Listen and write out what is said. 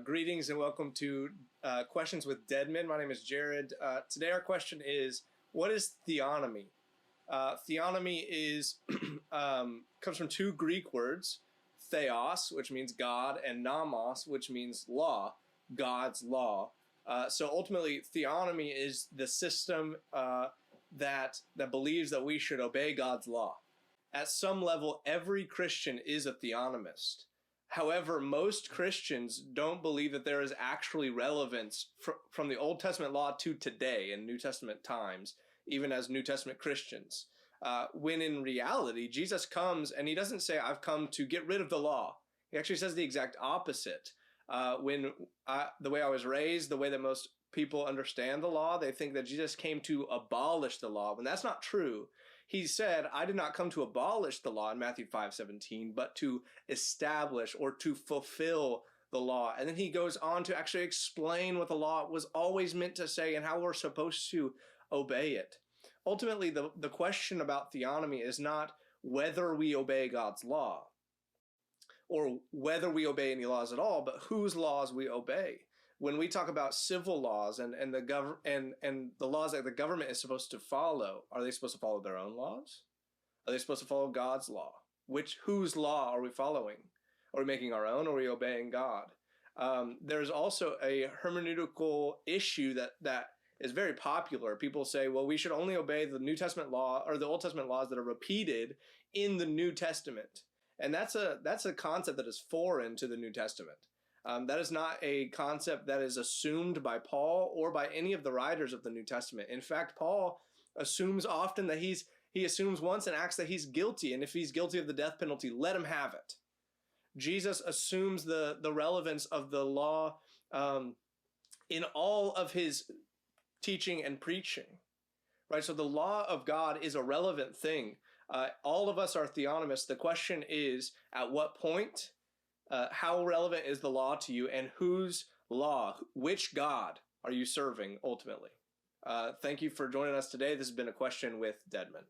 Greetings and welcome to Questions with Deadman. My name is Jared. Today our question is, what is theonomy? Theonomy is comes from two Greek words, theos, which means God, and nomos, which means law, God's law. So ultimately, theonomy is the system that believes that we should obey God's law. At some level, every Christian is a theonomist. However, most Christians don't believe that there is actually relevance from the Old Testament law to today in New Testament times, even as New Testament Christians. When in reality, Jesus comes and he doesn't say, I've come to get rid of the law. He actually says the exact opposite. The way I was raised, the way that most people understand the law, they think that Jesus came to abolish the law, when that's not true. He said, I did not come to abolish the law in Matthew 5:17, but to establish or to fulfill the law. And then he goes on to actually explain what the law was always meant to say and how we're supposed to obey it. Ultimately, the question about theonomy is not whether we obey God's law or whether we obey any laws at all, but whose laws we obey. When we talk about civil laws and the laws that the government is supposed to follow, are they supposed to follow their own laws? Are they supposed to follow God's law? Whose law are we following? Are we making our own, or are we obeying God? There's also a hermeneutical issue that is very popular. People say, well, we should only obey the New Testament law or the Old Testament laws that are repeated in the New Testament. And that's a concept that is foreign to the New Testament. That is not a concept that is assumed by Paul or by any of the writers of the New Testament. In fact, Paul assumes often that he assumes once in Acts that he's guilty, and if he's guilty of the death penalty, let him have it. Jesus assumes the relevance of the law in all of his teaching and preaching, right? So the law of God is a relevant thing. All of us are theonomists. The question is, at what point? How relevant is the law to you, and whose law, which God are you serving ultimately? Thank you for joining us today. This has been a Question with Deadman.